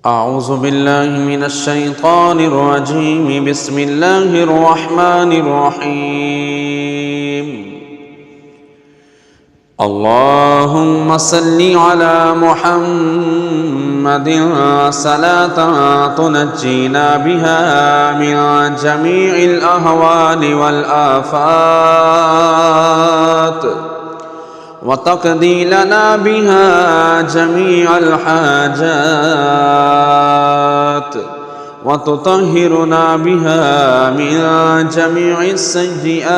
أعوذ بالله من الشيطان الرجيم. بسم الله الرحمن الرحيم. اللهم صل على محمد صلاة تنجينا بها من جميع الأهوال والآفات وتقضي لنا بها جميع الحاجات وتطهرنا بها من جميع السيئات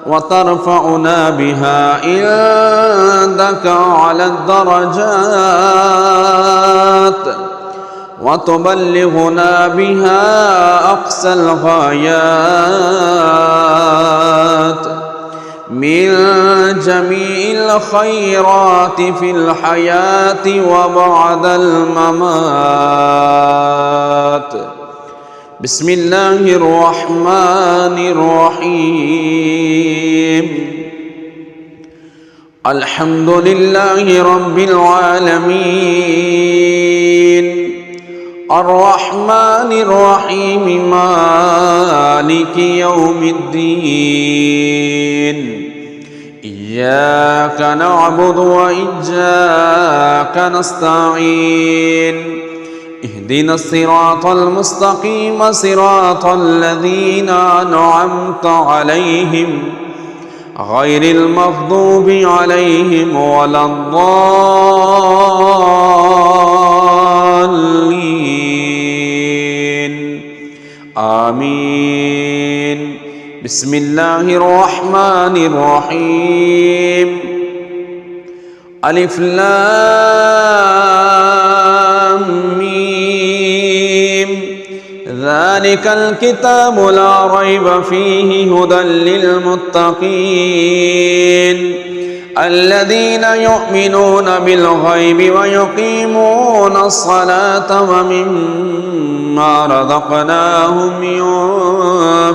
وترفعنا بها عندك على الدرجات وتبلغنا بها أقصى الغايات من جميع الخيرات في الحياة وبعد الممات. بسم الله الرحمن الرحيم. الحمد لله رب العالمين الرحمن الرحيم مالك يوم الدين. إياك نعبد وإياك نستعين. اهدنا الصراط المستقيم صراط الذين أنعمت عليهم غير المغضوب عليهم ولا الضالين. آمين. بسم الله الرحمن الرحيم. ألف لام ميم. ذلك الكتاب لا ريب فيه هدى للمتقين الذين يؤمنون بالغيب ويقيمون الصلاة ومما رزقناهم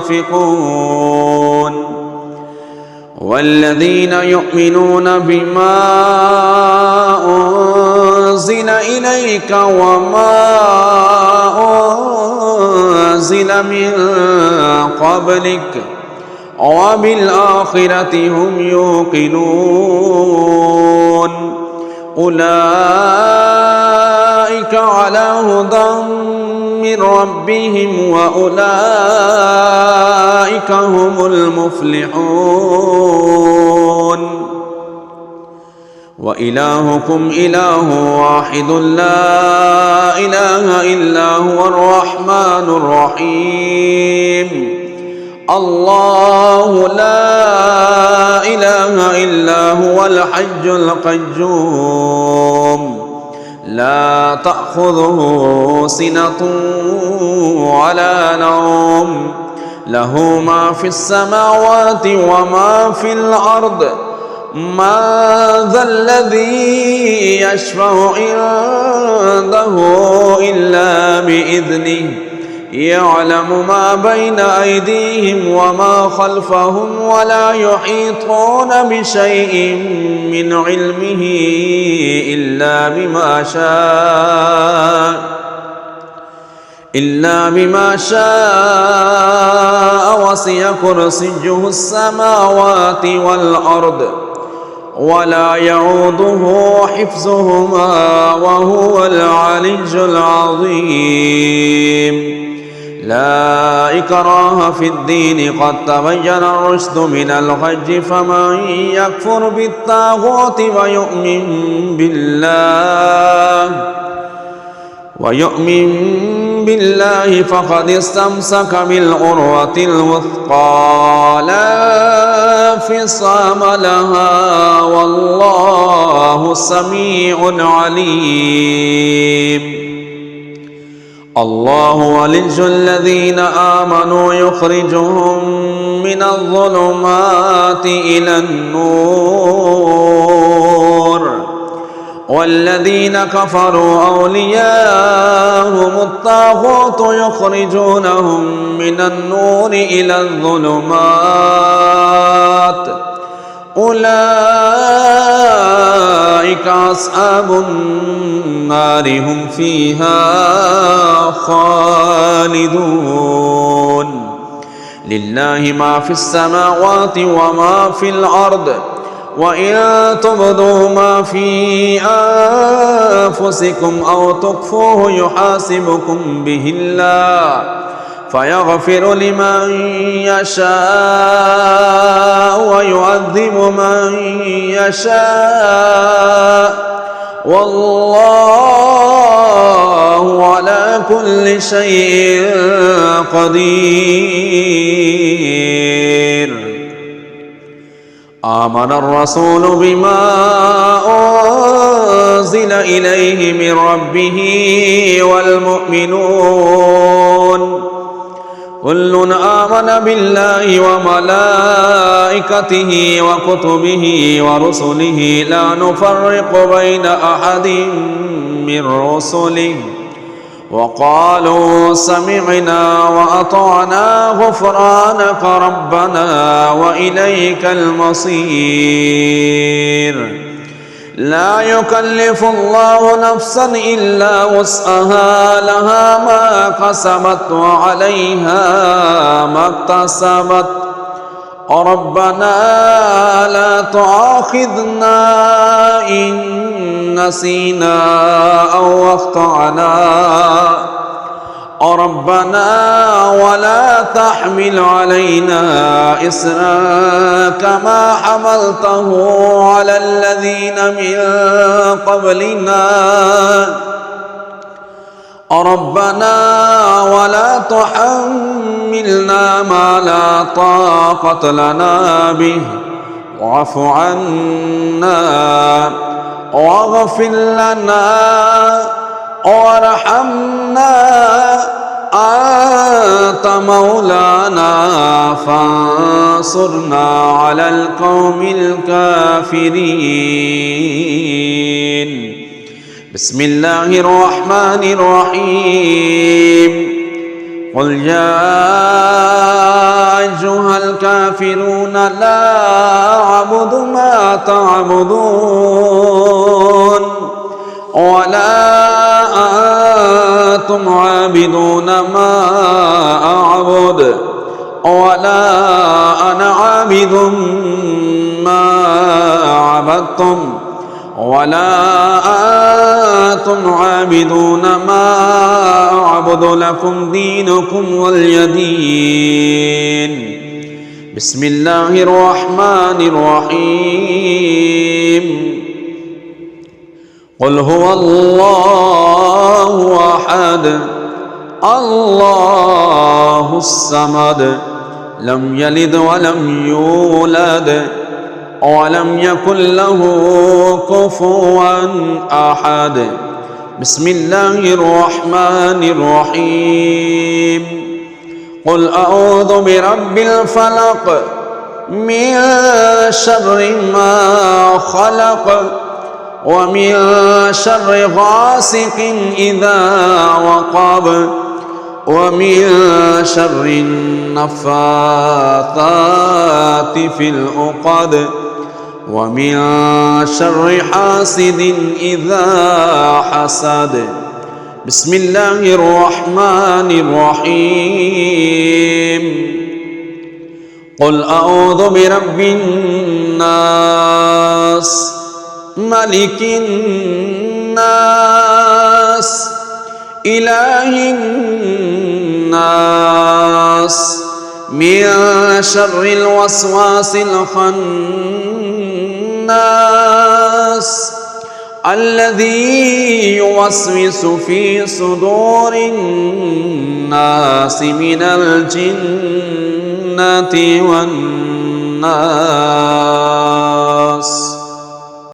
ينفقون والذين يؤمنون بما أنزل إليك وما أنزل من قبلك وبالآخرة هم يوقنون أولئك على هدى من ربهم وأولئك هم المفلحون. وإلهكم إله واحد لا إله إلا هو الرحمن الرحيم. الله لا إله إلا هو الحي القيوم لا تأخذه سنة ولا نوم له ما في السماوات وما في الأرض. من ذا الذي يشفع عنده إلا بإذنه يعلم ما بين أيديهم وما خلفهم ولا يحيطون بشيء من علمه إلا بما شاء وسع كرسيه السماوات والأرض ولا يعوده حفظهما وهو العلي العظيم. لا إكراه في الدين قد تبين الرشد من الغي فمن يكفر بالطاغوت ويؤمن بالله فقد استمسك بالعروة الوثقى لا انفصام لها والله سميع عليم. الله ولي الذين آمنوا يخرجهم من الظلمات إلى النور والذين كفروا أولياءهم الطاغوت يخرجونهم من النور إلى الظلمات أولئك أصحاب النار هم فيها خالدون لله ما في السماوات وما في الأرض وإن تبدوا ما في أنفسكم أو تخفوه يحاسبكم به الله فيغفر لمن يشاء ويعذب من يشاء والله على كل شيء قدير. آمن الرسول بما أنزل إليه من ربه والمؤمنون كل آمن بالله وملائكته وكتبه ورسله لا نفرق بين أحد من رسله وقالوا سمعنا وأطعنا غفرانك ربنا وإليك المصير. لا يكلف الله نفسا إلا وسعها لها ما كسبت وعليها ما اكتسبت ربنا لا تؤاخذنا إن نسينا أو أخطأنا ربنا ولا تحمل علينا إصرا كما حملته على الذين من قبلنا ربنا ولا تحملنا ما لا طاقة لنا به واعف عنا واغفر لنا وارحمنا أنت مولانا فانصرنا على القوم الكافرين. بسم الله الرحمن الرحيم قل يا أيها الكافرون لا أعبد ما تعبدون ولا أنتم عابدون ما أعبد ولا أنا عابد ما عبدتم ولا أنتم عابدون ما أعبد لكم دينكم ولي دين. بسم الله الرحمن الرحيم قل هو الله أحد الله الصمد لم يلد ولم يولد ولم يكن له كفوا أحد. بسم الله الرحمن الرحيم قل أعوذ برب الفلق من شر ما خلق ومن شر غاسق إذا وقب ومن شر النفاثات في العقد ومن شر حاسد إذا حسد. بسم الله الرحمن الرحيم قل أعوذ برب الناس ملك الناس إله الناس من شر الوسواس الخناس الذي يوسوس في صدور الناس من الجنة والناس.